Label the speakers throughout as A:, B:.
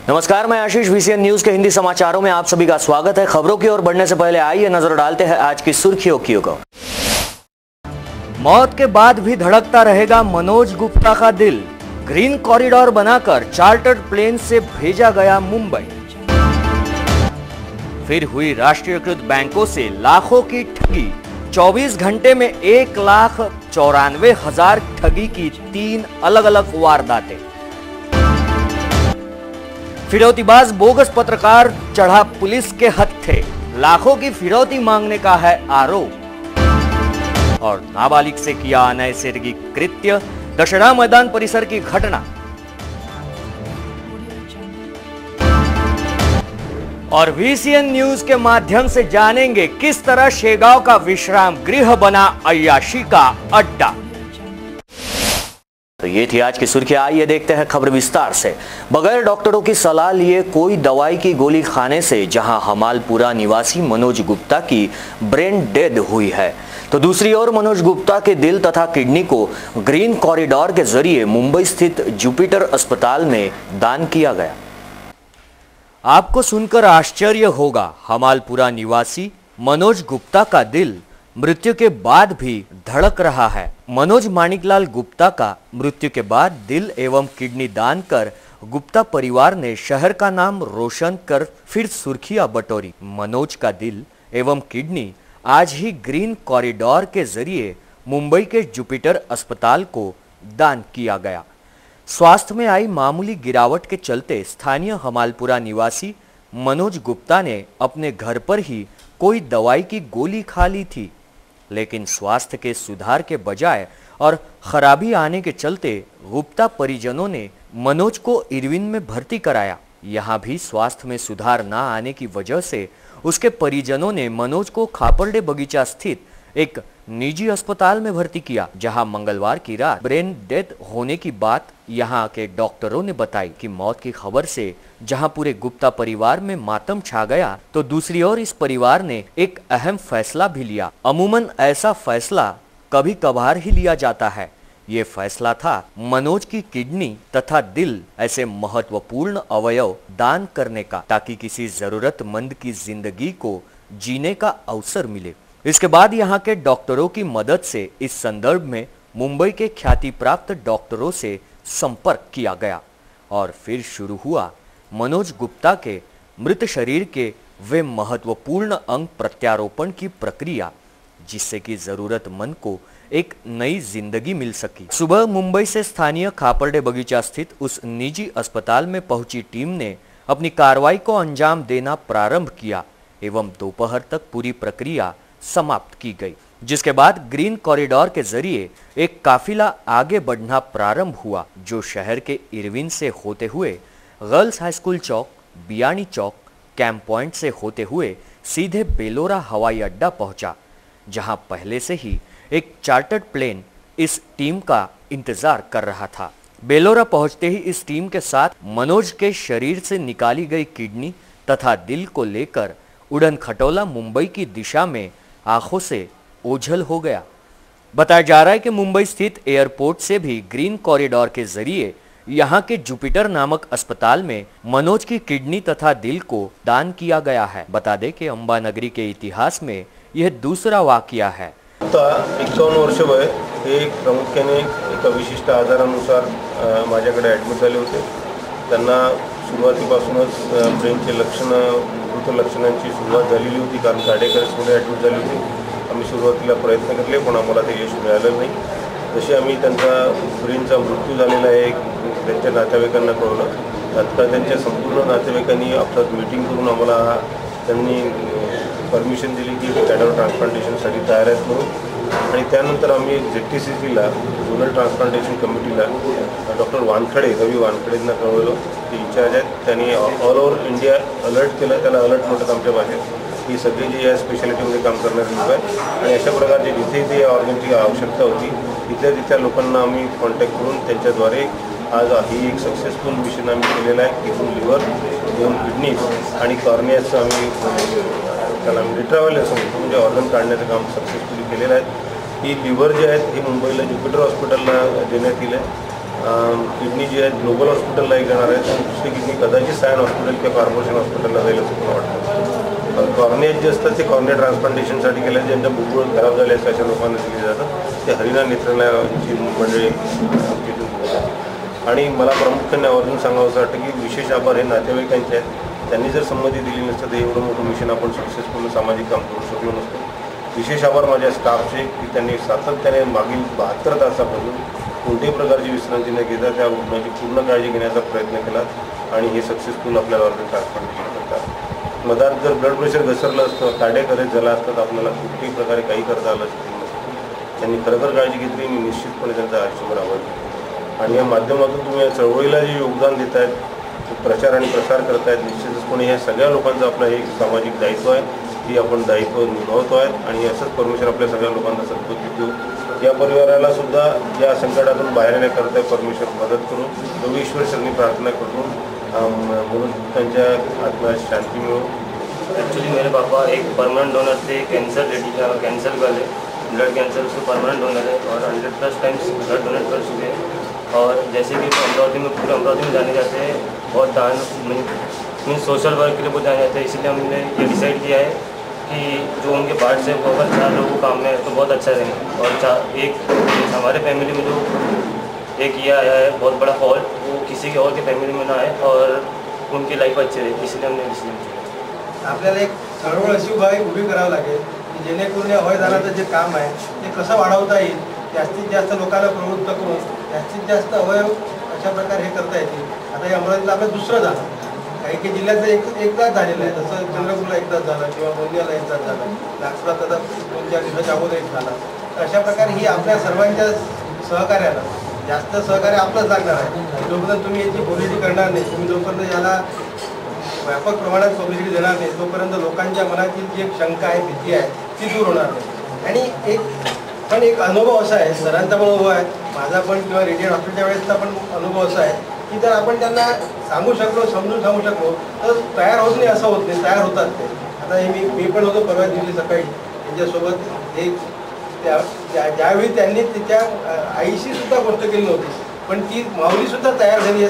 A: नमस्कार, मैं आशीष, VCN news के हिंदी समाचारों में आप सभी का स्वागत है। खबरों की ओर बढ़ने से पहले आइए नजर डालते हैं आज की सुर्खियों की ओर। मौत के बाद भी धड़कता रहेगा मनोज गुप्ता का दिल। ग्रीन कॉरिडोर बनाकर चार्टर्ड प्लेन से भेजा गया मुंबई। फिर हुई राष्ट्रीयकृत बैंकों से लाखों की ठगी। 24 घंटे में 1,94,000 ठगी की 3 अलग अलग वारदातें। फिरौतीबाज बोगस पत्रकार चढ़ा पुलिस के हत्थे। लाखों की फिरौती मांगने का है आरोप। और नाबालिग से किया अनैसर्गिक कृत्य। दशहरा मैदान परिसर की घटना। और VCN न्यूज के माध्यम से जानेंगे किस तरह शेगांव का विश्राम गृह बना अय्याशी का अड्डा। तो ये थी आज की सुर्खियां। आइए देखते हैं खबर विस्तार से। बगैर डॉक्टरों की सलाह लिए कोई दवाई की गोली खाने से जहां हमालपुरा निवासी मनोज गुप्ता की ब्रेन डेड हुई है, तो दूसरी ओर मनोज गुप्ता के दिल तथा किडनी को ग्रीन कॉरिडोर के जरिए मुंबई स्थित जुपिटर अस्पताल में दान किया गया। आपको सुनकर आश्चर्य होगा, हमालपुरा निवासी मनोज गुप्ता का दिल मृत्यु के बाद भी धड़क रहा है। मनोज माणिकलाल गुप्ता का मृत्यु के बाद दिल एवं किडनी दान कर गुप्ता परिवार ने शहर का नाम रोशन कर फिर सुर्खियां बटोरी। मनोज का दिल एवं किडनी आज ही ग्रीन कॉरिडोर के जरिए मुंबई के जुपिटर अस्पताल को दान किया गया। स्वास्थ्य में आई मामूली गिरावट के चलते स्थानीय हमालपुरा निवासी मनोज गुप्ता ने अपने घर पर ही कोई दवाई की गोली खा ली थी, लेकिन स्वास्थ्य के सुधार के बजाय और खराबी आने के चलते गुप्ता परिजनों ने मनोज को इरविन में भर्ती कराया। यहाँ भी स्वास्थ्य में सुधार ना आने की वजह से उसके परिजनों ने मनोज को खापरडे बगीचा स्थित एक निजी अस्पताल में भर्ती किया, जहां मंगलवार की रात ब्रेन डेथ होने की बात यहां के डॉक्टरों ने बताई। कि मौत की खबर से जहां पूरे गुप्ता परिवार में मातम छा गया, तो दूसरी ओर इस परिवार ने एक अहम फैसला भी लिया। अमूमन ऐसा फैसला कभी कभार ही लिया जाता है। ये फैसला था मनोज की किडनी तथा दिल ऐसे महत्वपूर्ण अवयव दान करने का, ताकि किसी जरूरतमंद की जिंदगी को जीने का अवसर मिले। इसके बाद यहाँ के डॉक्टरों की मदद से इस संदर्भ में मुंबई के ख्याति प्राप्त डॉक्टरों से संपर्क किया गया और फिर शुरू हुआ मनोज गुप्ता के मृत शरीर के वे महत्वपूर्ण अंग प्रत्यारोपण की प्रक्रिया, जिससे कि जरूरतमंद को एक नई जिंदगी मिल सकी। सुबह मुंबई से स्थानीय खापरडे बगीचा स्थित उस निजी अस्पताल में पहुंची टीम ने अपनी कार्रवाई को अंजाम देना प्रारंभ किया एवं दोपहर तक पूरी प्रक्रिया समाप्त की गई, जिसके बाद ग्रीन कॉरिडोर के जरिए एक काफिला आगे बढ़ना प्रारंभ हुआ, जो शहर के इरविन से होते हुए गर्ल्स हाई स्कूल चौक, बियानी चौक, कैंप पॉइंट से होते हुए सीधे बेलोरा हवाई अड्डा पहुंचा, जहां पहले से ही एक चार्टर्ड प्लेन इस टीम का इंतजार कर रहा था। बेलोरा पहुंचते ही इस टीम के साथ मनोज के शरीर से निकाली गई किडनी तथा दिल को लेकर उड़न खटोला मुंबई की दिशा में आंखों से ओझल हो गया। बताया जा रहा है कि मुंबई स्थित एयरपोर्ट से भी ग्रीन कॉरिडोर के जरिए यहां के जुपिटर नामक अस्पताल में मनोज की किडनी तथा दिल को दान किया गया है। बता दें कि अंबानगरी के इतिहास में यह दूसरा वाकया है।
B: 51 वर्ष वय हे प्रामुख्याने एका विशिष्ट आजारानुसार माझ्याकडे ॲडमिट झाले होते। त्यांना सुरुवातीपासूनच ब्रेनचे लक्षणांची सुरुवात झालेली होती, कारण कार्डियक अरेस्टमध्ये ॲडमिट झाली होती। आम्ही सुरुवातीला प्रयत्न केले, पण आम्हाला ते यश मिळालं नाही। जसे आम्ही त्यांचा ब्रेनचा मृत्यू झालेला आहे त्यांच्या नातेवाईकांना कळवलं, तात्काळ त्यांच्या संपूर्ण नातेवाईकांनी आपल्यात मीटिंग करून आम्हाला त्यांनी परमिशन दिली की कॅडर ट्रान्सप्लांटेशनसाठी तयार आहेत म्हणून। आणि त्यानंतर आम्ही ZTCCला झोनल ट्रान्सप्लांटेशन कमिटीला डॉक्टर वानखडे, रवी वानखडेंना कळवलं, ते इंचार्ज आहेत। त्यांनी ऑल ओव्हर इंडिया अलर्ट केलं, त्याला अलर्ट म्हणतात आमच्या भाषेत। ही सगळी जी या स्पेशालिटीमध्ये काम करणारी लोक आहेत आणि अशा प्रकारची जिथे जिथे या ऑर्गनची आवश्यकता होती तिथल्या लोकांना आम्ही कॉन्टॅक्ट करून त्यांच्याद्वारे आज ही एक सक्सेसफुल मिशन आम्ही केलेलं आहे। इथून लिव्हर, 2 किडनीज आणि कॉर्नियाचं आम्ही त्याला रिट्रावल असं म्हणतो, म्हणजे ऑर्गन काढण्याचं काम सक्सेसफुली केलेलं आहे। ही लिव्हर जे आहेत हे मुंबईला ज्युपिटर हॉस्पिटलला देण्यात येईल आहे किडनी जी आहे ग्लोबल हॉस्पिटलला एक जाणार आहे आणि दुसरी किडनी कदाचित सायन हॉस्पिटल किंवा कॉर्पोरेशन हॉस्पिटलला जाईल असं मला वाटतं. कॉर्निया जे असतात ते कॉर्निया ट्रान्सप्लांटेशनसाठी केले, ज्यांच्या बुबुळ खराब झाले असं अशा लोकांना दिले जातात. ते हरिना नेत्रालयाची मंडळी तिथून बोलतात. आणि मला प्रामुख्याने आवर्जून सांगावं असं वाटतं की विशेष आभार हे नातेवाईकांचे आहेत. त्यांनी जर संमती दिली नसतं तर एवढं मोठं मिशन आपण सक्सेसफुल सामाजिक काम करू शकलो नसतो. विशेष आभार माझ्या स्टाफचे की त्यांनी सातत्याने मागील 72 तासापासून कोणत्याही प्रकारची विश्रांती न घेता त्या रुग्णाची पूर्ण काळजी घेण्याचा प्रयत्न केला आणि हे सक्सेसफुल आपल्याला ऑर्गन ट्रान्सप्लांटेशन करतात. मधात जर ब्लड प्रेशर घसरलं असतं, कार्डियक अरेस्ट झाला असतं, आपल्याला कुठल्याही प्रकारे काही करता आलं असतं. त्यांनी खरोखर काळजी घेतली. मी निश्चितपणे त्यांचा आयुष्यभर आभार. आणि या माध्यमातून तुम्ही या चळवळीला जे योगदान देत आहेत, प्रचार आणि प्रसार करतायत, निश्चितचपणे ह्या सगळ्या लोकांचं आपलं हे सामाजिक दायित्व आहे की आपण दायित्व निभावतो आहेत आणि असंच परमेश्वर आपल्या सगळ्या लोकांना सद्बुद्धी देऊ. या परिवाराला सुद्धा या संकटातून बाहेर येण्याकरता परमेश्वर मदत करून योगेश्वर शरणी प्रार्थना करून म्हणून त्यांच्या आत्म्यास शांति मिळो.
C: एक्चुअली मेरे पापा एक परमानेंट डोनर थे, कैंसर वाले, ब्लड कैंसर, उसको परमानेंट डोनर है और 100+ टाइम्स ब्लड डोनेट कर चुके हैं. और जैसे कि अमरावती में पूरे अमरावती में जाने जाते हैं, बहुत दान मीन्स सोशल वर्क के लिए बहुत जाने जाते हैं. इसलिए हमने ये डिसाइड किया है कि जो उनके पार्ट्स है वो अगर 4 लोगों को काम में है तो बहुत अच्छा रहेगा. और एक हमारे फैमिली में जो एक ये आया है बहुत बड़ा फॉल्ट, वो किसी के और के फॅमिली में ना आए और उनकी लाईफ अच्छी रहे, इसलिए हमने डिसिजन किया.
D: आपल्याला एक चळवळ अशी उभी करावं लागेल की जेणेकरून अवयदानाचं जे काम आहे ते कसं वाढवता येईल, जास्तीत जास्त लोकांना प्रवृत्त करून जास्तीत जास्त अवयव अशा प्रकारे हे करता येतील. आता हे अमरावतीला आपलं दुसरं झालं, काही जिल्ह्याचं एकदाच झालेलं आहे, जसं चंद्रपूरला एकदाच झालं किंवा गोंदियाला एकदाच झालं, नागपुरात आता 2-4 दिवसाच्या अगोदर एक झाला. तर अशा प्रकारे ही आपल्या सर्वांच्या सहकार्यानं जास्त सहकार्य आपलंच लागणार आहे. जोपर्यंत तुम्ही याची पब्लिसिटी करणार नाही, तुम्ही जोपर्यंत याला व्यापक प्रमाणात पब्लिसिटी देणार नाही, तोपर्यंत लोकांच्या मनातील जी एक शंका आहे, भीती आहे, ती दूर होणार नाही. आणि एक अनुभव असा आहे, सरांचा पण अनुभव आहे, माझा पण किंवा रेडियन हॉस्पिटलच्या वेळेसचा पण अनुभव असा आहे की जर आपण त्यांना सांगू शकलो, समजून सांगू शकलो तर तयार होत नाही असं होत नाही, तयार होतात ते. आता हे मी पण होतो परवा दिवशी सकाळी त्यांच्यासोबत. ज्यावेळी त्यांनी तिच्या आईशी सुद्धा गोष्ट केली नव्हती, पण ती माऊलीसुद्धा तयार झाली. हे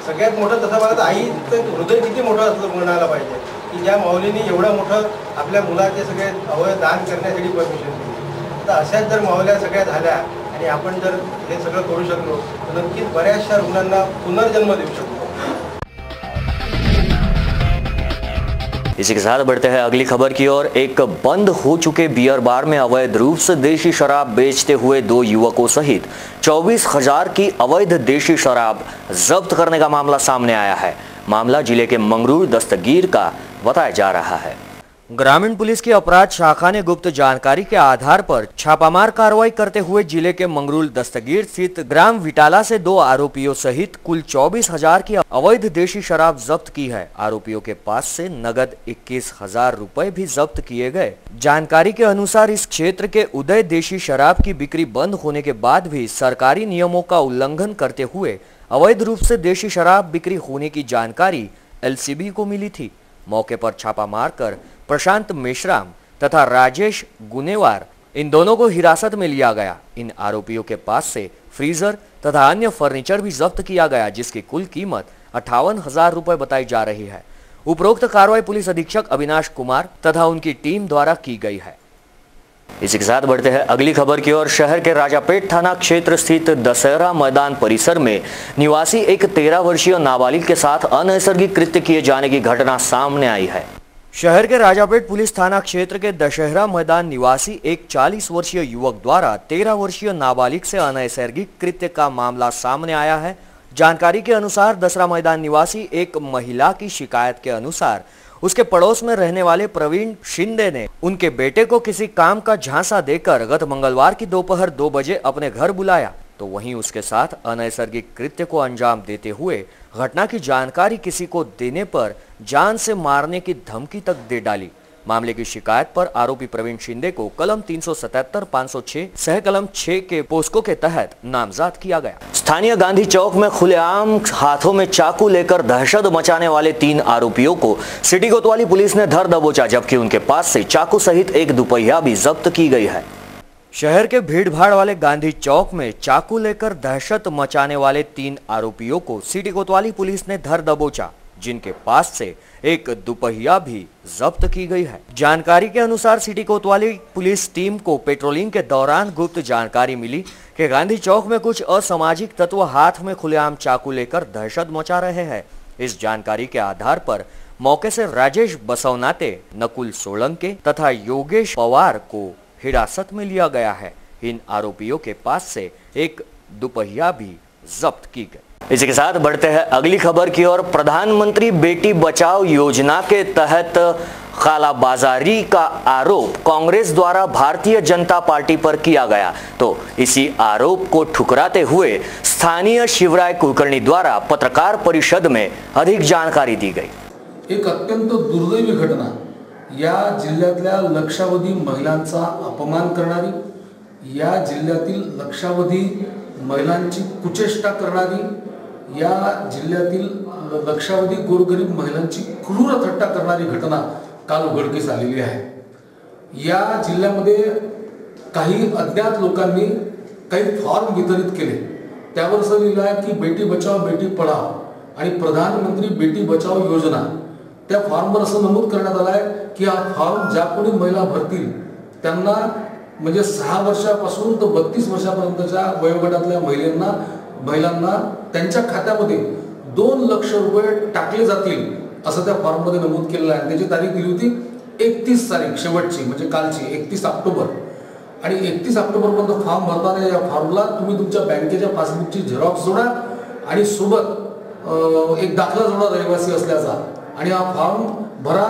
D: सगळ्यात मोठं तसं मला तर आईचं हृदय किती मोठं असलं म्हणायला पाहिजे की ज्या माऊलीने एवढं मोठं आपल्या मुलाचे सगळे अवयव दान करण्यासाठी परमिशन दिली. तर अशाच जर माऊल्या सगळ्या झाल्या आणि आपण जर हे सगळं करू शकलो तर नक्कीच बऱ्याचशा रुग्णांना पुनर्जन्म देऊ शकतो.
A: इसी के साथ बढ़ते हैं अगली खबर की ओर. एक बंद हो चुके बियर बार में अवैध रूप से देशी शराब बेचते हुए 2 युवकों सहित 24,000 की अवैध देशी शराब जब्त करने का मामला सामने आया है. मामला जिले के मंगरूल दस्तगीर का बताया जा रहा है. ग्रामीण पुलिस की अपराध शाखा ने गुप्त जानकारी के आधार पर छापामार कार्रवाई करते हुए जिले के मंगरूल दस्तगीर स्थित ग्राम विटाला से 2 आरोपियों सहित कुल 24,000 की अवैध देशी शराब जब्त की है. आरोपियों के पास से नगद 21,000 रुपए भी जब्त किए गए. जानकारी के अनुसार इस क्षेत्र के उदय देशी शराब की बिक्री बंद होने के बाद भी सरकारी नियमों का उल्लंघन करते हुए अवैध रूप से देशी शराब बिक्री होने की जानकारी LCB को मिली थी. मौके पर छापा मारकर प्रशांत मेश्राम तथा राजेश गुनेवार इन दोनों को हिरासत में लिया गया. इन आरोपियों के पास से फ्रीजर तथा अन्य फर्नीचर भी जब्त किया गया, जिसकी कुल कीमत 58,000 रुपए बताई जा रही है. उपरोक्त कार्रवाई पुलिस अधीक्षक अविनाश कुमार तथा उनकी टीम द्वारा की गई है. इसी के साथ बढ़ते हैं अगली खबर की ओर. शहर के राजापेट थाना क्षेत्र स्थित दशहरा मैदान परिसर में निवासी एक 13 वर्षीय नाबालिग के साथ अनैसर्गिक कृत्य किए जाने की घटना सामने आई है. शहर के राजापेट पुलिस थाना क्षेत्र के दशहरा मैदान निवासी एक 40 वर्षीय युवक द्वारा 13 वर्षीय नाबालिग से अनैसर्गिक कृत्य का मामला सामने आया है. जानकारी के अनुसार दशहरा मैदान निवासी एक महिला की शिकायत के अनुसार उसके पड़ोस में रहने वाले प्रवीण शिंदे ने उनके बेटे को किसी काम का झांसा देकर गत मंगलवार की दोपहर 2 बजे अपने घर बुलाया, तो वहीं उसके साथ अनैसर्गिक कृत्य को अंजाम देते हुए घटना की जानकारी किसी को देने पर जान से मारने की धमकी तक दे डाली. मामले की शिकायत पर आरोपी प्रवीण शिंदे को कलम 377, 506, सह कलम 6 के पोस्को के तहत नामजद किया गया. स्थानीय गांधी चौक में खुलेआम हाथों में चाकू लेकर दहशत मचाने वाले 3 आरोपियों को सिटी कोतवाली पुलिस ने धर दबोचा, जबकि उनके पास से चाकू सहित एक दुपहिया भी जब्त की गई है. शहर के भीड़भाड़ वाले गांधी चौक में चाकू लेकर दहशत मचाने वाले 3 आरोपियों को सिटी कोतवाली पुलिस ने धर दबोचा, जिनके पास से एक दुपहिया भी जब्त की गई है। जानकारी के अनुसार सिटी कोतवाली पुलिस टीम को पेट्रोलिंग के दौरान गुप्त जानकारी मिली कि गांधी चौक में कुछ असामाजिक तत्व हाथ में खुलेआम चाकू लेकर दहशत मचा रहे हैं। इस जानकारी के आधार पर मौके से राजेश बसवनाते, नकुल सोलंके तथा योगेश पवार को हिरासत में लिया गया है। इन आरोपियों के पास से एक दुपहिया भी जब्त की गई। इसी के साथ बढ़ते हैं अगली खबर की ओर। प्रधानमंत्री बेटी बचाओ योजना के तहत कालाबाजारी का आरोप कांग्रेस द्वारा भारतीय जनता पार्टी पर किया गया, तो इसी आरोप को ठुकराते हुए स्थानीय शिवराय कुलकर्णी द्वारा पत्रकार परिषद में अधिक जानकारी दी गई।
E: एक अत्यंत दुर्दैवी घटना, या जिल्ह्यातल्या लक्षावधी महिलांचा अपमान करणारी, या जिल्ह्यातील लक्षावधी महिलांची कुचेष्टा करणारी, या जिल्ह्यातील लक्षावधी गोरगरीब महिलांची क्रूर थट्टा करणारी घटना काल उघडकीस आलेली आहे। या जिल्ह्यामध्ये काही अज्ञात लोकांनी काही फॉर्म वितरित केले, त्यावर असं लिहिलं आहे की बेटी बचाओ बेटी पढाओ आणि प्रधानमंत्री बेटी बचाओ योजना। त्या फॉर्मवर असं नमूद करण्यात आलं आहे की हा फॉर्म ज्या कोणी महिला भरतील त्यांना म्हणजे 6 वर्षापासून तर 32 वर्षापर्यंतच्या वयोगटातल्या महिलांना त्यांच्या खात्यामध्ये 2 लाख रुपये टाकले जातील असं त्या फॉर्ममध्ये नमूद केलेलं आहे। त्याची तारीख दिली होती 31 तारीख शेवटची, म्हणजे कालची 31 ऑक्टोबर। आणि 31 ऑक्टोबरपर्यंत फॉर्म भरताना या फॉर्मला तुम्ही तुमच्या बँकेच्या पासबुकची झेरॉक्स जोडा आणि सोबत एक दाखला जोडा रहिवासी असल्याचा, आणि हा फॉर्म भरा।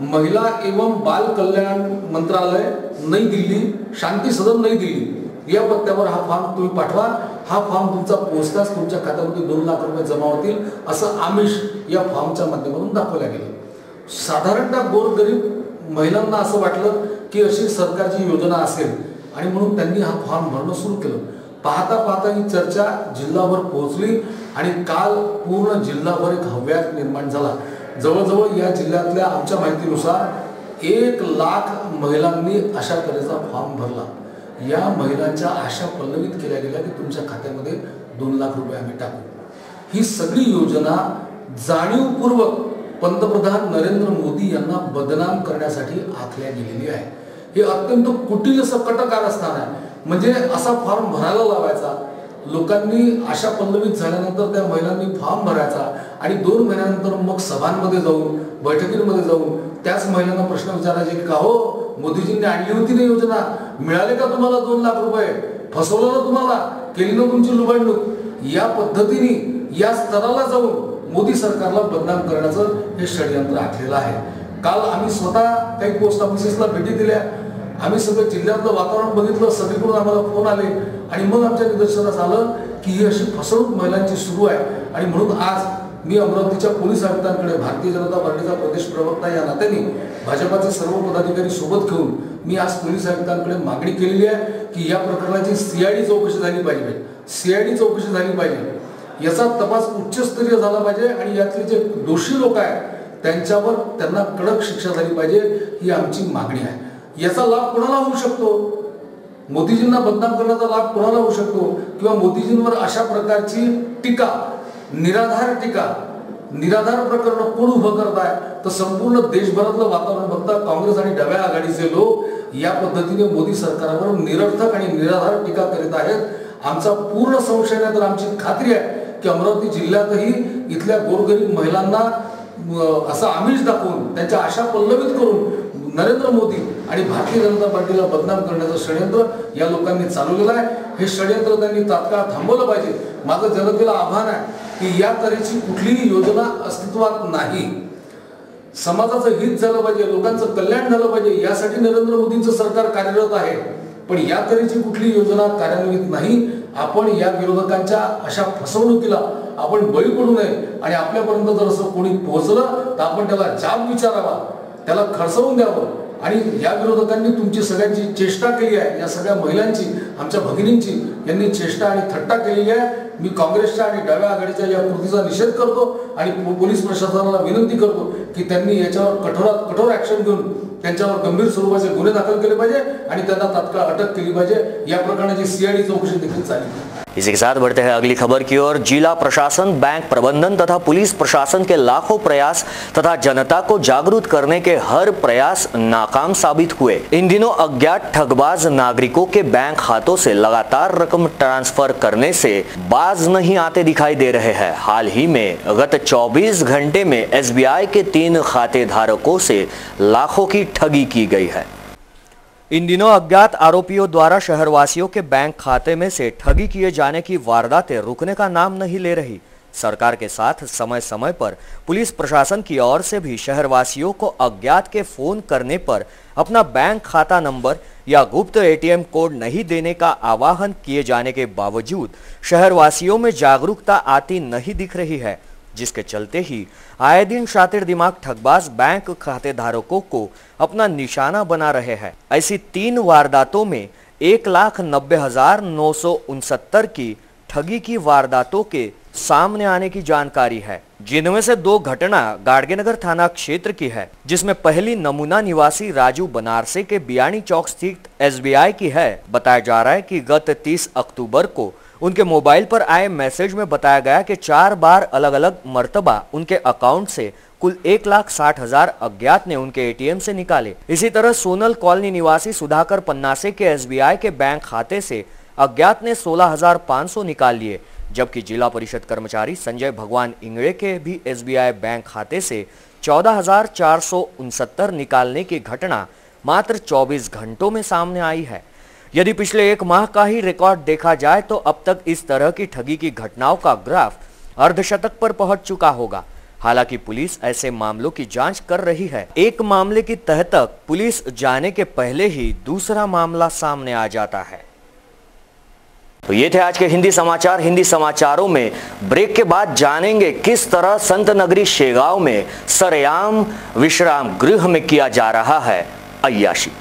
E: महिला एवं बाल कल्याण मंत्रालय, नई दिल्ली, शांती सदन नई दिल्ली या पत्त्यावर हा फॉर्म तुम्ही पाठवा। हा फॉर्म तुमचा पोहोचताच तुमच्या खात्यामध्ये 2 लाख रुपये जमा होतील असं आमिष या फॉर्मच्या माध्यमातून दाखवलं गेलं। साधारणतः गोरगरीब महिलांना असं वाटलं की अशी सरकारची योजना असेल आणि म्हणून त्यांनी हा फॉर्म भरणं सुरू केलं। पाहता पाहता ही चर्चा जिल्हाभर पोहोचली आणि काल पूर्ण जिल्हाभर एक हव्यास निर्माण झाला। जवळजवळ या जिल्ह्यातल्या आमच्या माहितीनुसार 1 लाख महिलांनी अशा तऱ्हेचा फॉर्म भरला। या महिलांच्या आशा पल्लवित केल्या गेल्या की तुमच्या खात्यामध्ये 2 लाख रुपये आम्ही टाकू। ही सगळी योजना जाणीवपूर्वक पंतप्रधान नरेंद्र मोदी यांना बदनाम करण्यासाठी आखल्या गेलेली आहे। हे अत्यंत कुटील असं कटकारस्थान आहे। म्हणजे असा फॉर्म भरायला लावायचा, लोकांनी आशा पल्लवित झाल्यानंतर त्या महिलांनी फॉर्म भरायचा आणि 2 महिन्यानंतर मग सभांमध्ये जाऊन, बैठकींमध्ये जाऊन त्याच महिलांना प्रश्न विचारायचे की का हो मोदीजींनी आणली होती ना योजना, मिळाले का तुम्हाला 2 लाख रुपये, फसवलं ना तुम्हाला, केली ना तुमची लुबाडणूक। या पद्धतीने या स्तराला जाऊन मोदी सरकारला बदनाम करण्याचं हे षडयंत्र आखलेलं आहे। काल आम्ही स्वतः काही पोस्ट ऑफिसेसला भेटी दिल्या, आम्ही सगळं जिल्ह्यातलं वातावरण बघितलं, सगळीकडून आम्हाला फोन आले आणि मग आमच्या निदर्शनास आलं की ही अशी फसवणूक महिलांची सुरू आहे। आणि म्हणून आज मी अमरावतीच्या पोलीस आयुक्तांकडे, भारतीय जनता पार्टीचा प्रदेश प्रवक्ता या नात्याने भाजपाचे सर्व पदाधिकारी सोबत घेऊन मी आज पोलीस आयुक्तांकडे मागणी केलेली आहे की या प्रकरणाची सीआयडी चौकशी झाली पाहिजे, सीआयडी चौकशी झाली पाहिजे, याचा तपास उच्चस्तरीय झाला पाहिजे आणि यातले जे दोषी लोक आहेत त्यांच्यावर त्यांना कडक शिक्षा झाली पाहिजे, ही आमची मागणी आहे। याचा लाभ कोणाला होऊ शकतो? मोदीजींना बदनाम करण्याचा लाभ कोणाला होऊ शकतो? किंवा मोदीजींवर अशा प्रकारची टीका, निराधार टीका, निराधार प्रकरण कोण उभं करताय? तर संपूर्ण देशभरातलं वातावरण बघता काँग्रेस आणि डाव्या आघाडीचे लोक या पद्धतीने मोदी सरकारवर निरर्थक आणि निराधार टीका करीत आहेत। आमचा पूर्ण संशय नाही तर आमची खात्री आहे की अमरावती जिल्ह्यातही इथल्या गोरगरीब महिलांना असं आमिष दाखवून, त्यांच्या आशा पल्लवित करून नरेंद्र मोदी आणि भारतीय जनता पार्टीला बदनाम करण्याचं षडयंत्र या लोकांनी चालवलेलं आहे। हे षडयंत्र त्यांनी तात्काळ थांबवलं पाहिजे। माझं जनतेला आव्हान आहे की या तऱ्हेची कुठलीही योजना अस्तित्वात नाही। समाजाचं हित झालं पाहिजे, लोकांचं कल्याण झालं पाहिजे, यासाठी नरेंद्र मोदींचं सरकार कार्यरत आहे। पण या तऱ्हेची कुठली योजना कार्यान्वित नाही। आपण या विरोधकांच्या अशा फसवणुकीला आपण बळी पडू नये आणि आपल्यापर्यंत जर असं कोणी पोहोचलं तर आपण त्याला जाब विचारावा, त्याला खडसवून द्यावं। आणि या विरोधकांनी तुमची सगळ्यांची चेष्टा केली आहे, या सगळ्या महिलांची, आमच्या भगिनींची यांनी चेष्टा आणि थट्टा केलेली आहे। मी काँग्रेसच्या आणि डाव्या आघाडीच्या या कृतीचा निषेध करतो आणि पोलीस प्रशासनाला विनंती करतो की त्यांनी याच्यावर कठोरात कठोर ऍक्शन घेऊन त्यांच्यावर गंभीर स्वरूपाचे गुन्हे दाखल केले पाहिजे आणि त्यांना तात्काळ अटक केली पाहिजे। या प्रकरणाची सीआयडी चौकशी देखील चालू।
A: इसी के साथ बढ़ते हैं अगली खबर की ओर। जिला प्रशासन, बैंक प्रबंधन तथा पुलिस प्रशासन के लाखों प्रयास तथा जनता को जागरूक करने के हर प्रयास नाकाम साबित हुए। इन दिनों अज्ञात ठगबाज नागरिकों के बैंक खातों से लगातार रकम ट्रांसफर करने से बाज नहीं आते दिखाई दे रहे हैं। हाल ही में गत 24 घंटे में एसबीआई के 3 खाते धारकों से लाखों की ठगी की गई है। इन दिनों अज्ञात आरोपियों द्वारा शहरवासियों के बैंक खाते में से ठगी किए जाने की वारदातें रुकने का नाम नहीं ले रही। सरकार के साथ समय समय पर पुलिस प्रशासन की ओर से भी शहरवासियों को अज्ञात के फोन करने पर अपना बैंक खाता नंबर या गुप्त एटीएम कोड नहीं देने का आह्वान किए जाने के बावजूद शहरवासियों में जागरूकता आती नहीं दिख रही है, जिसके चलते ही आए दिन शातिर दिमाग ठगबाज बैंक खाते धारकों को अपना निशाना बना रहे हैं। ऐसी 3 वारदातों में 1,90,969 की ठगी की वारदातों के सामने आने की जानकारी है, जिनमें से 2 घटना गाड़गेनगर थाना क्षेत्र की है, जिसमें पहली नमूना निवासी राजू बनारसे के बियानी चौक स्थित एसबीआई की है। बताया जा रहा है कि गत 30 अक्टूबर को उनके मोबाइल पर आए मैसेज में बताया गया कि 4 बार अलग अलग मर्तबा उनके अकाउंट से कुल 1,60,000 अज्ञात ने उनके एटीएम से निकाले। इसी तरह सोनल कॉलोनी निवासी सुधाकर पन्नासे के एसबीआई के बैंक खाते से अज्ञात ने 16,500 निकाल लिए, जबकि जिला परिषद कर्मचारी संजय भगवान इंगड़े के भी एसबीआई बैंक खाते से 14,469 निकालने की घटना मात्र 24 घंटों में सामने आई है। यदि पिछले 1 माह का ही रिकॉर्ड देखा जाए तो अब तक इस तरह की ठगी की घटनाओं का ग्राफ अर्धशतक पर पहुंच चुका होगा। हालांकि पुलिस ऐसे मामलों की जांच कर रही है। एक मामले की तह तक पुलिस जाने के पहले ही दूसरा मामला सामने आ जाता है। तो ये थे आज के हिंदी समाचार। हिंदी समाचारों में ब्रेक के बाद जानेंगे किस तरह संत नगरी शेगांव में सरेआम विश्राम गृह में किया जा रहा है अय्याशी।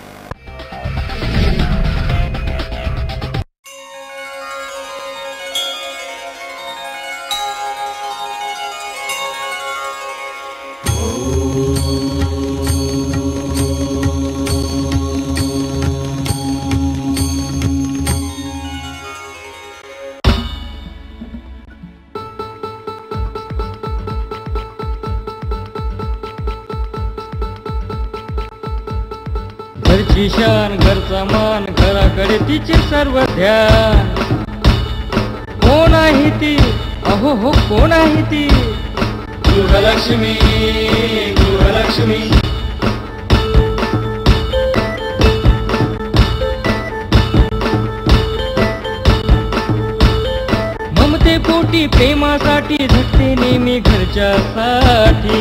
F: घरची शान घरचा मान घराकडे तिचे सर्व ध्यान। कोण आहे ती अहो हो कोण आहे ती गृहलक्ष्मी गृहलक्ष्मी। ममते पोटी प्रेमासाठी झटते नेहमी घरच्यासाठी।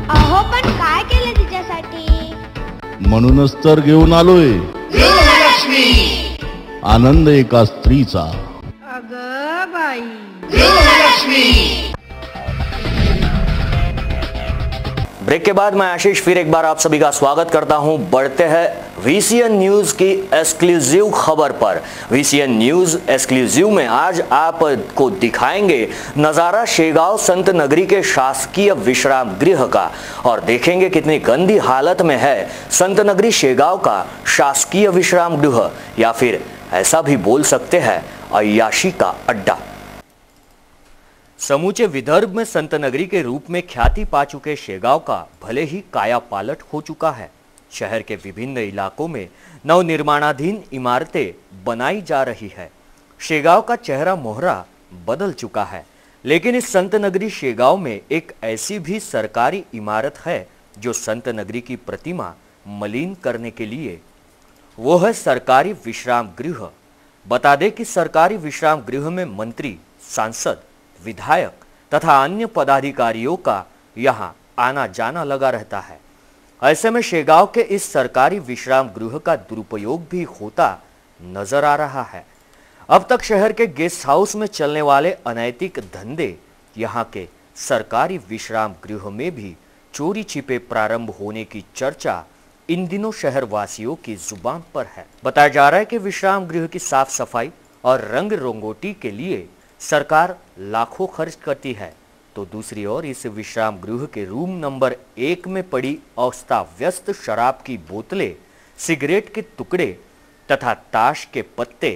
G: अहो पण काय केलं तिच्यासाठी?
H: म्हणूनच तर घेऊन आलोय गृहलक्ष्मी, आनंद एका स्त्रीचा।
G: अगं बाई
H: गृहलक्ष्मी।
A: ब्रेक के बाद मैं आशीष फिर एक बार आप सभी का स्वागत करता हूं। बढ़ते हैं VCN न्यूज की एक्सक्लूसिव खबर पर। VCN न्यूज एक्सक्लूसिव में आज आपको दिखाएंगे नजारा शेगांव संत नगरी के शासकीय विश्राम गृह का और देखेंगे कितनी गंदी हालत में है संत नगरी शेगांव का शासकीय विश्राम गृह, या फिर ऐसा भी बोल सकते हैं अय्याशी का अड्डा। समूचे विदर्भ में संत नगरी के रूप में ख्याति पा चुके शेगांव का भले ही काया पालट हो चुका है। शहर के विभिन्न इलाकों में नवनिर्माणाधीन इमारतें बनाई जा रही है। शेगांव का चेहरा मोहरा बदल चुका है, लेकिन इस संत नगरी शेगांव में एक ऐसी भी सरकारी इमारत है जो संत नगरी की प्रतिमा मलिन करने के लिए, वो है सरकारी विश्राम गृह। बता दें कि सरकारी विश्राम गृह में मंत्री, सांसद, विधायक तथा अन्य पदाधिकारियों का यहां आना जाना लगा रहता है। ऐसे में शेगांव के इस सरकारी विश्राम गृह का दुरुपयोग भी होता नजर आ रहा है। अब तक शहर के गेस्ट हाउस में चलने वाले अनैतिक धंधे यहां के सरकारी विश्राम गृह में भी चोरी छिपे प्रारंभ होने की चर्चा इन दिनों शहर वासियों की जुबान पर है। बताया जा रहा है कि विश्राम गृह की साफ सफाई और रंग रंगोटी के लिए सरकार लाखों खर्च करती है, तो दूसरी ओर इस विश्राम गृह के रूम नंबर 1 में पड़ी अवस्थाव्यस्त शराब की बोतलें, सिगरेट के टुकड़े तथा ताश के पत्ते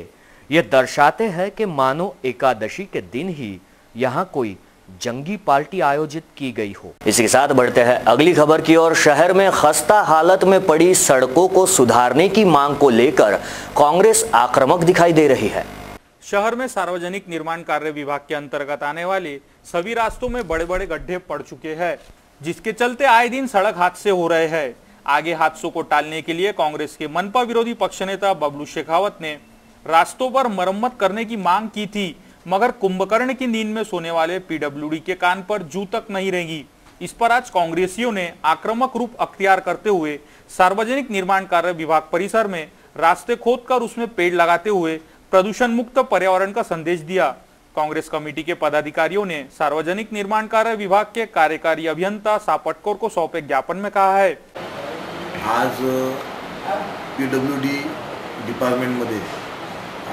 A: ये दर्शाते हैं कि मानो एकादशी के दिन ही यहाँ कोई जंगी पार्टी आयोजित की गई हो। इसी के साथ बढ़ते हैं अगली खबर की ओर। शहर में खस्ता हालत में पड़ी सड़कों को सुधारने की मांग को लेकर कांग्रेस आक्रामक दिखाई दे रही है।
I: शहर में सार्वजनिक निर्माण कार्य विभाग के अंतर्गत आने वाले सभी रास्तों में बड़े बड़े गड्ढे पड़ चुके हैं, जिसके चलते आए दिन सड़क हादसे हो रहे हैं। आगे हादसों को टालने के लिए कांग्रेस के मनपा विरोधी पक्ष नेता बबलू शेखावत ने रास्तों पर मरम्मत करने की मांग की थी, मगर कुंभकर्ण की नींद में सोने वाले पीडब्ल्यूडी के कान पर जू तक नहीं रहेंगी। इस पर आज कांग्रेसियों ने आक्रामक रूप अख्तियार करते हुए सार्वजनिक निर्माण कार्य विभाग परिसर में रास्ते खोदकर उसमें पेड़ लगाते हुए प्रदूषण मुक्त पर्यावरण का संदेश दिया। कांग्रेस कमेटी के पदाधिकारियों ने सार्वजनिक निर्माण कार्य विभाग के कार्यकारी अभियंता सापटकोर को सौंपे ज्ञापन में कहा है,
J: आज पीडब्ल्यूडी डिपार्टमेंट मध्ये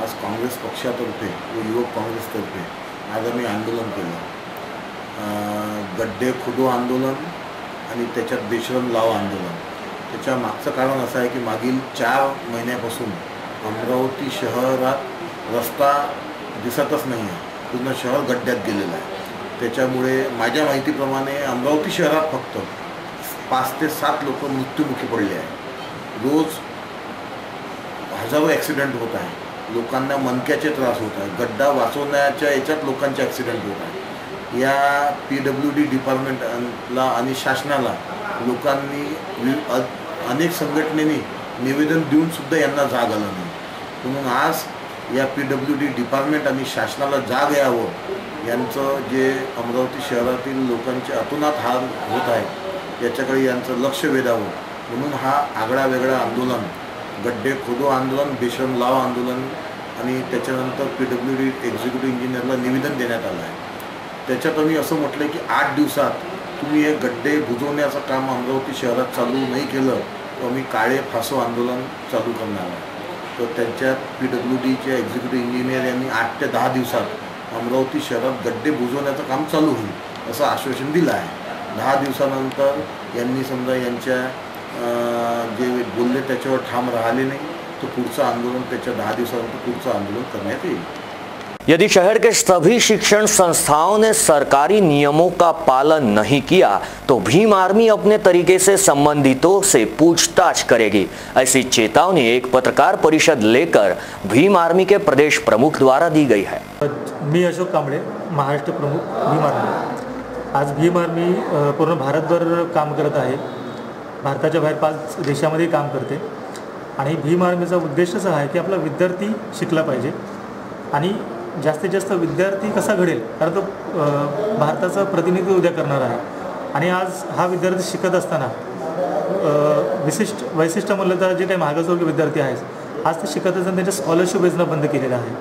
J: आज काँग्रेस पक्षातर्फे व युवक काँग्रेसतर्फे आज आम्ही आंदोलन केलं। गड्डे खोदो आंदोलन आणि त्याच्यात बेशरम लाव आंदोलन। त्याच्या मागचं कारण असं आहे की मागील 4 महिन्यापासून अमरावती शहरात रस्ता दिसतच नाही आहे, पूर्ण शहर गड्ड्यात गेलेलं आहे। त्याच्यामुळे माझ्या माहितीप्रमाणे अमरावती शहरात फक्त 5 ते 7 लोक मृत्युमुखी पडले आहेत। रोज हजारो ॲक्सिडेंट होत आहे, लोकांना मनक्याचे त्रास होत आहे, गड्डा वाचवण्याच्या याच्यात लोकांचे ॲक्सिडेंट होत आहे। या पीडब्ल्यूडी डिपार्टमेंटला आणि शासनाला लोकांनी अनेक संघटनेनी निवेदन देऊन सुद्धा यांना जाग आलं नाही, म्हणून आज या पीडब्ल्यूडी डिपार्टमेंट आणि शासनाला जाग यावं, यांचं जे अमरावती शहरातील लोकांचे अतोनात हाल होत आहे याच्याकडे यांचं लक्ष वेधावं, म्हणून हा आगळा वेगळा आंदोलन, गड्डे खोदो आंदोलन, बेशरम लाव आंदोलन आणि त्याच्यानंतर पीडब्ल्यूडी एक्झिक्युटिव्ह इंजिनियरला निवेदन देण्यात आलं आहे। त्याच्यात आम्ही असं म्हटलं की 8 दिवसात तुम्ही हे गड्डे बुजवण्याचं काम अमरावती शहरात चालू नाही केलं तर आम्ही काळे फासो आंदोलन चालू करणार आहे। तर त्याच्यात पीडब्ल्यूडीचे एक्झिक्युटिव्ह इंजिनियर यांनी 8 ते 10 दिवसात अमरावती शहरात गड्डे बुजवण्याचं काम चालू होईल असं आश्वासन दिलं आहे। 10 दिवसानंतर यांनी समजा यांच्या जे बोलले त्याच्यावर ठाम राहिले नाही तो पुढचं आंदोलन त्याच्या 10 दिवसानंतर पुढचं आंदोलन करण्यात येईल।
A: यदि शहर के सभी शिक्षण संस्थाओं ने सरकारी नियमों का पालन नहीं किया तो भीम आर्मी अपने तरीके से संबंधितों से पूछताछ करेगी। ऐसी चेतावनी एक पत्रकार परिषद लेकर भीम आर्मी के प्रदेश प्रमुख द्वारा दी गई है।
K: मी अशोक कांबळे, महाराष्ट्र प्रमुख भीम आर्मी। आज भीम आर्मी पूर्ण भारतभर काम करत आहे, भारताच्या बाहेर 5 देशामध्ये काम करते आणि भीम आर्मीचा उद्देश असा आहे की आपला विद्यार्थी शिकला पाहिजे आणि जास्तीत जास्त विद्यार्थी कसा घडेल, कारण तो भारताचं प्रतिनिधित्व उद्या करणार आहे। आणि आज हा विद्यार्थी शिकत असताना वैशिष्ट्य म्हणलं तर जे काही मागासवर्गीय विद्यार्थी आहेत आज ते शिकत असताना त्यांच्या स्कॉलरशिप योजना बंद केलेल्या आहे।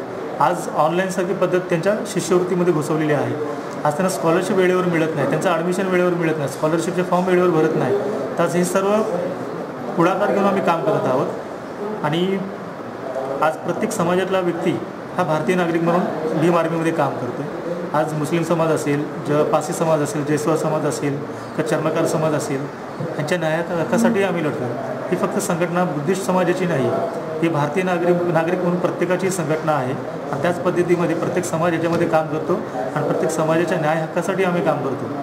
K: आज ऑनलाईनसारखी पद्धत त्यांच्या शिष्यवृत्तीमध्ये घुसवलेली आहे। आज त्यांना स्कॉलरशिप वेळेवर मिळत नाही, त्यांचं ॲडमिशन वेळेवर मिळत नाही, स्कॉलरशिपचे फॉर्म वेळेवर भरत नाही। तर हे सर्व पुढाकार घेऊन आम्ही काम करत आहोत आणि आज प्रत्येक समाजातला व्यक्ती हा भारतीय नागरिक म्हणून भीम आर्मीमध्ये काम करतो आहे। आज मुस्लिम समाज असेल, पारसी समाज असेल, जयस्वाल समाज असेल, चर्मकार समाज असेल, यांच्या न्याय हक्कासाठी आम्ही लढतो। ही फक्त संघटना बुद्धिस्ट समाजाची नाही, ही भारतीय नागरिक म्हणून प्रत्येकाची संघटना आहे आणि त्याच पद्धतीमध्ये प्रत्येक समाज याच्यामध्ये काम करतो आणि प्रत्येक समाजाच्या न्याय हक्कासाठी आम्ही काम करतो।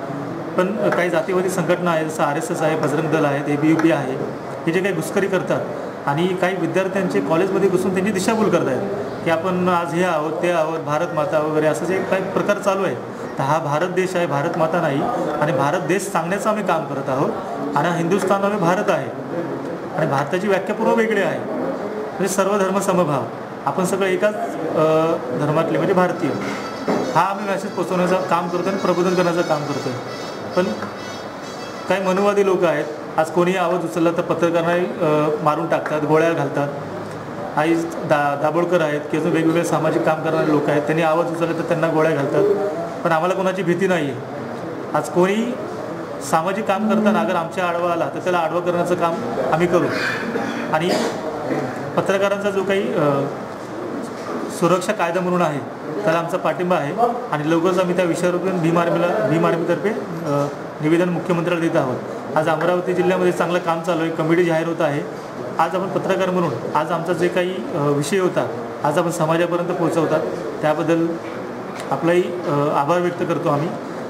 K: पण काही जातीवादी संघटना आहेत, जसं RSS आहे, बजरंग दल आहेत, ABUP आहे, हे जे काही घुसखोरी करतात आणि काही विद्यार्थ्यांचे कॉलेजमध्ये घुसून त्यांची दिशाभूल करत आहेत की आपण आज हे आहोत, ते आहोत, भारत माता वगैरे असं जे काही प्रकार चालू आहे। तर हा भारत देश आहे, भारत माता नाही आणि भारत देश सांगण्याचं आम्ही काम करत आहोत आणि हिंदुस्थान आम्ही भारत आहे आणि भारताची व्याख्या पूर्ण वेगळी आहे, म्हणजे सर्व धर्म समभाव, आपण सगळे एकाच धर्मातले म्हणजे भारतीय, हा आम्ही मॅसेज पोचवण्याचं काम करतो आणि प्रबोधन करण्याचं काम करतो आहे। पण काही मनुवादी लोक आहेत, आज कोणी आवाज उचलला तर पत्रकारांना मारून टाकतात, गोळ्या घालतात। आई दाभोळकर आहेत किंवा वेगवेगळे सामाजिक काम करणारे लोक आहेत, त्यांनी आवाज उचलला तर त्यांना गोळ्या घालतात। पण आम्हाला कोणाची भीती नाही आहे। आज कोणी सामाजिक काम करताना अगर आमच्या आडवा आला तर त्याला आडवा करण्याचं काम आम्ही करू आणि पत्रकारांचा जो काही सुरक्षा कायदा म्हणून आहे त्याला आमचा पाठिंबा आहे आणि लवकरच आम्ही त्या विषयावर भीम आर्मीतर्फे निवेदन मुख्यमंत्र्याला देत आहोत. आज अमरावती जिल्ह्यामध्ये चांगलं काम चालू आहे, कमिटी जाहीर होत आहे. आज आपण पत्रकार म्हणून आज आमचा जे काही विषय होता आज आपण समाजापर्यंत पोहोचवतात, त्याबद्दल आपलाही आभार व्यक्त करतो आम्ही.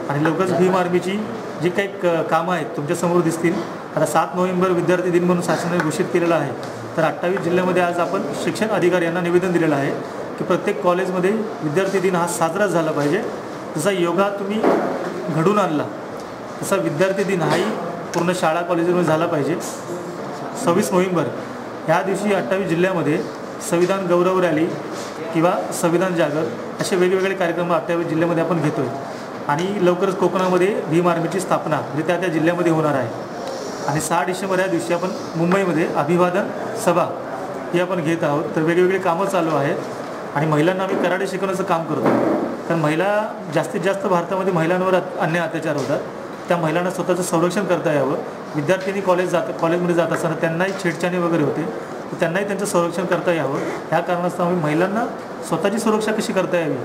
K: आणि लवकरच भीम आर्मीची जी काही कामं आहेत तुमच्यासमोर दिसतील. आता 7 नोव्हेंबर विद्यार्थी दिन म्हणून शासनाने घोषित केलेला आहे. तर 28 जिल्ह्यामध्ये आज आपण शिक्षण अधिकारी यांना निवेदन दिलेलं आहे की प्रत्येक कॉलेजमध्ये विद्यार्थी दिन हा साजरा झाला पाहिजे. जसा योगा तुम्ही घडून आणला तसा विद्यार्थी दिन हाही पूर्ण शाळा कॉलेजमध्ये झाला पाहिजे. 26 नोव्हेंबर ह्या दिवशी 28 जिल्ह्यामध्ये संविधान गौरव रॅली किंवा संविधान जागर असे वेगवेगळे कार्यक्रम 28 जिल्ह्यामध्ये आपण घेतो आहे. आणि लवकरच कोकणामध्ये भीम आर्मीची स्थापना म्हणजे त्या जिल्ह्यामध्ये होणार आहे. आणि 6 डिसेंबर या दिवशी आपण मुंबईमध्ये अभिवादन सभा ही आपण घेत आहोत. तर वेगवेगळे कामं चालू आहेत आणि महिलांना आम्ही कराटे शिकवण्याचं काम करतो. कारण महिला जास्तीत जास्त भारतामध्ये महिलांवर अन्याय अत्याचार होतात. त्या महिलांना स्वतःचं संरक्षण करता यावं. विद्यार्थिनी कॉलेजमध्ये जात असताना त्यांनाही छेडछाणी वगैरे होते, तर त्यांनाही त्यांचं संरक्षण करता यावं. ह्या कारणास्तव आम्ही महिलांना स्वतःची सुरक्षा कशी करता यावी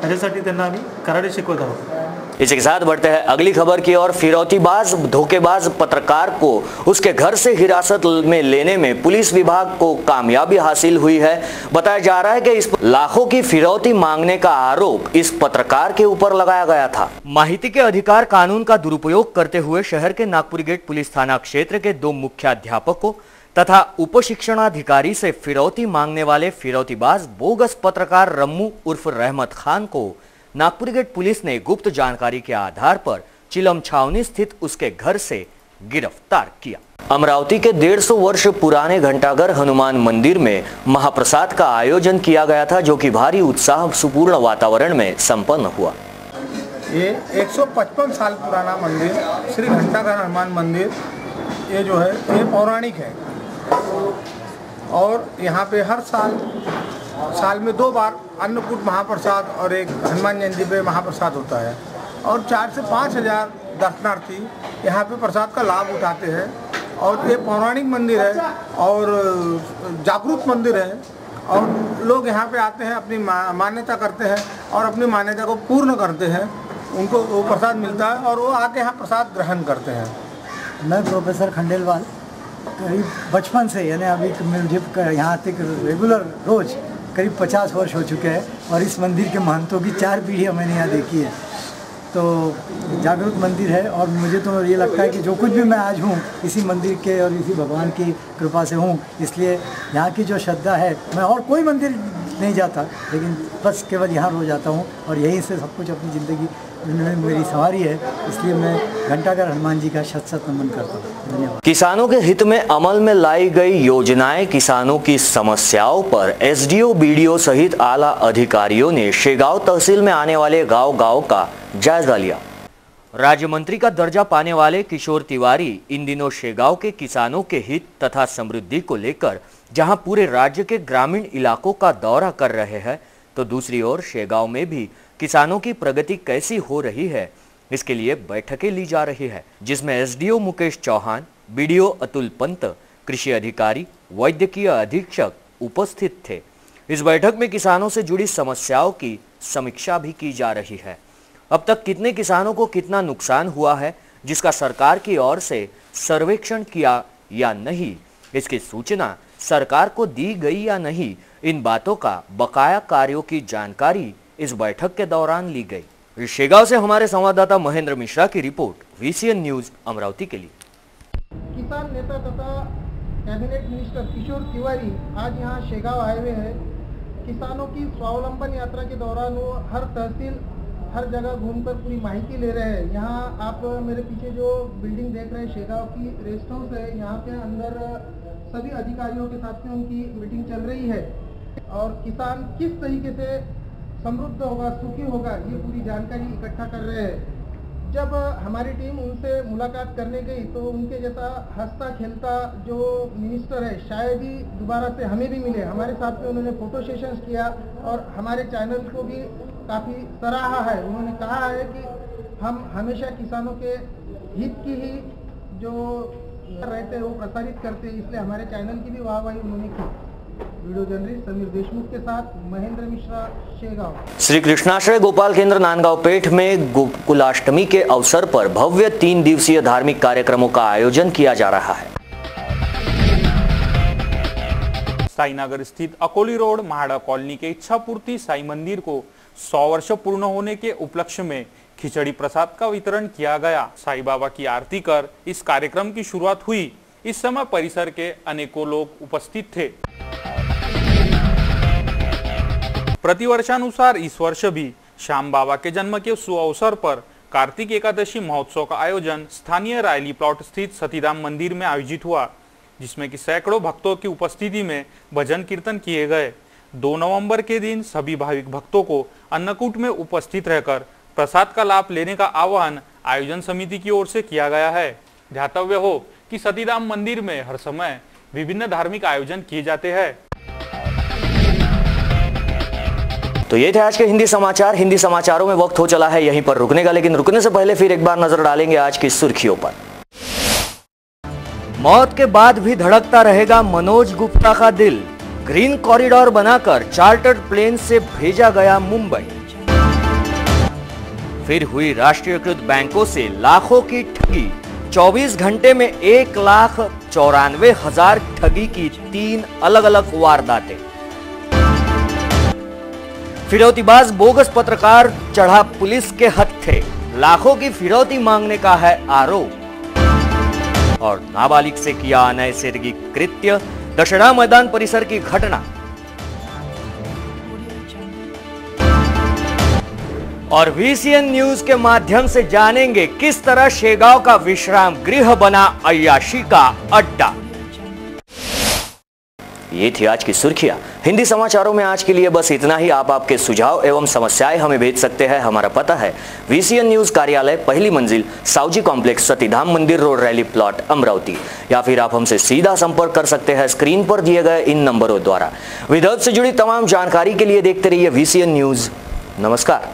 K: याच्यासाठी त्यांना आम्ही कराटे शिकवत आहोत.
A: इसी के साथ बढ़ते हैं अगली खबर की ओर। फिरौतीबाज धोखेबाज पत्रकार को उसके घर से हिरासत में लेने में पुलिस विभाग को कामयाबी हासिल हुई है। बताया जा रहा है कि इस लाखों की फिरौती मांगने का आरोप इस पत्रकार के ऊपर लगाया गया था। माहिती के अधिकार कानून का दुरुपयोग करते हुए शहर के नागपुर गेट पुलिस थाना क्षेत्र के 2 मुख्याध्यापकों तथा उप शिक्षणाधिकारी से फिरौती मांगने वाले फिरौतीबाज बोगस पत्रकार रम्मू उर्फ रहमत खान को नागपुर गेट पुलिस ने गुप्त जानकारी के आधार पर चिलम छावनी स्थित उसके घर से गिरफ्तार किया। अमरावती के 150 वर्ष पुराने घंटाघर हनुमान मंदिर में महाप्रसाद का आयोजन किया गया था, जो कि भारी उत्साह सुपूर्ण वातावरण में संपन्न हुआ।
L: ये 155 साल पुराना मंदिर श्री घंटाघर हनुमान मंदिर ये जो है ये पौराणिक है और यहाँ पे हर साल में 2 बार अन्नकूट महाप्रसाद और एक हनुमान जयंती पे महाप्रसाद होता है और 4 से 5 हज़ार दर्शनार्थी यहाँ पे प्रसाद का लाभ उठाते हैं। और ये पौराणिक मंदिर है और जागरूक मंदिर है और लोग यहाँ पे आते हैं, अपनी मान्यता करते हैं और अपनी मान्यता को पूर्ण करते हैं, उनको वो प्रसाद मिलता है और वो आके यहाँ प्रसाद ग्रहण करते हैं।
M: मैं प्रोफेसर खंडेलवाल करीब बचपन से यानी अभी मुझे यहाँ तक रेगुलर रोज़ करीब 50 वर्ष हो चुके हैं और इस मंदिर के महंतों की 4 पीढ़ियाँ मैंने यहाँ देखी है। तो जागरूक मंदिर है और मुझे तो ये लगता है कि जो कुछ भी मैं आज हूँ इसी मंदिर के और इसी भगवान की कृपा से हूँ। इसलिए यहाँ की जो श्रद्धा है, मैं और कोई मंदिर नहीं जाता लेकिन बस केवल यहाँ रोज आता हूँ और यहीं से सब कुछ अपनी ज़िंदगी मेरी सवारी है। इसलिए मैं घंटाघर हनुमान जी का शत नमन करता हूँ। धन्यवाद।
A: किसानों के हित में अमल में लाई गई योजनाएं किसानों की समस्याओं पर एसडीओ बीडीओ सहित आला अधिकारियों ने शेगांव तहसील में आने वाले गांव-गांव का जायजा लिया। राज्य मंत्री का दर्जा पाने वाले किशोर तिवारी इन दिनों शेगांव के किसानों के हित तथा समृद्धि को लेकर जहां पूरे राज्य के ग्रामीण इलाकों का दौरा कर रहे हैं, तो दूसरी ओर शेगांव में भी किसानों की प्रगति कैसी हो रही है इसके लिए बैठकें ली जा रही है, जिसमें एसडीओ मुकेश चौहान, बीडीओ अतुल पंत, कृषि अधिकारी, वैद्यकीय अधीक्षक उपस्थित थे। इस बैठक में किसानों से जुड़ी समस्याओं की समीक्षा भी की जा रही है। अब तक कितने किसानों को कितना नुकसान हुआ है, जिसका सरकार की ओर से सर्वेक्षण किया या नहीं, इसकी सूचना सरकार को दी गई या नहीं, इन बातों का बकाया कार्यों की जानकारी इस बैठक के दौरान ली गई। शेगांव से हमारे संवाददाता महेंद्र मिश्रा की रिपोर्ट, वीसीएन न्यूज अमरावती के लिए।
D: किसान नेता तथा कैबिनेट मिनिस्टर किशोर तिवारी आज यहाँ शेगांव आए हुए हैं। किसानों की स्वावलंबन यात्रा के दौरान वो हर तहसील हर जगह घूमकर पूरी माहिती ले रहे हैं। यहाँ आप मेरे पीछे जो बिल्डिंग देख रहे हैं शेगांव की रेस्ट हाउस है, यहाँ के अंदर सभी अधिकारियों के साथ में उनकी मीटिंग चल रही है और किसान किस तरीके से समृद्ध होगा, सुखी होगा, ये पूरी जानकारी इकट्ठा कर रहे हैं। जब हमारी टीम उनसे मुलाकात करने गई तो उनके जैसा हंसता खेलता जो मिनिस्टर है शायद ही दोबारा से हमें भी मिले। हमारे साथ में उन्होंने फोटो सेशंस किया और हमारे चैनल को भी काफ़ी सराहा है। उन्होंने कहा है कि हम हमेशा किसानों के हित की ही जो रहते हैं वो प्रसारित करते हैं, इसलिए हमारे चैनल की भी वाहवाही उन्होंने की। वीडियो जर्नलिस्ट समीर देशमुख के साथ महेंद्र मिश्रा, शेगांव।
A: श्री कृष्णाश्रय गोपाल केंद्र नांदगांव पेठ में गोकुलाष्टमी के अवसर पर भव्य 3 दिवसीय धार्मिक कार्यक्रमों का आयोजन किया जा रहा है।
I: साईनगर स्थित अकोली रोड महाड़ा कॉलोनी के इच्छापूर्ति साई मंदिर को 100 वर्ष पूर्ण होने के उपलक्ष्य में खिचड़ी प्रसाद का वितरण किया गया। साईं बाबा की आरती कर इस कार्यक्रम की शुरुआत हुई। इस समय परिसर के अनेकों लोग उपस्थित थे। प्रतिवर्षानुसार इस वर्ष भी श्याम बाबा के जन्म के शुभ अवसर पर कार्तिक एकादशी महोत्सव का आयोजन स्थानीय रायली प्लॉट स्थित सतीधाम मंदिर में आयोजित हुआ, जिसमें कि सैकड़ों भक्तों की उपस्थिति में भजन कीर्तन किए गए। 2 नवंबर के दिन सभी भाविक भक्तों को अन्नकूट में उपस्थित रहकर प्रसाद का लाभ लेने का आह्वान आयोजन समिति की ओर से किया गया है। ध्यातव्य हो कि सतीधाम मंदिर में हर समय विभिन्न धार्मिक आयोजन किए जाते हैं।
A: तो ये थे आज के हिंदी समाचार। हिंदी समाचारों में वक्त हो चला है यहीं पर रुकने का, लेकिन रुकने से पहले फिर एक बार नजर डालेंगे आज की सुर्खियों पर। मौत के बाद भी धड़कता रहेगा मनोज गुप्ता का दिल। ग्रीन कॉरिडोर बनाकर चार्टर्ड प्लेन से भेजा गया मुंबई। फिर हुई राष्ट्रीयकृत बैंकों से लाखों की ठगी। 24 घंटे में 1,94,000 ठगी की 3 अलग अलग वारदातें। फिरौतीबाज बोगस पत्रकार चढ़ा पुलिस के हत्थे। लाखों की फिरौती मांगने का है आरोप। और नाबालिग से किया अनैसर्गिक कृत्य। दशहरा मैदान परिसर की घटना। और VCN न्यूज के माध्यम से जानेंगे किस तरह शेगांव का विश्राम गृह बना अय्याशी का अड्डा। ये थी आज की सुर्खियां। हिंदी समाचारों में आज के लिए बस इतना ही। आप आपके सुझाव एवं समस्याएं हमें भेज सकते हैं। हमारा पता है VCN न्यूज कार्यालय, पहली मंजिल, साउजी कॉम्प्लेक्स, सतीधाम मंदिर रोड, रैली प्लॉट, अमरावती। या फिर आप हमसे सीधा संपर्क कर सकते हैं स्क्रीन पर दिए गए इन नंबरों द्वारा। विदर्भ से जुड़ी तमाम जानकारी के लिए देखते रहिए VCN न्यूज। नमस्कार।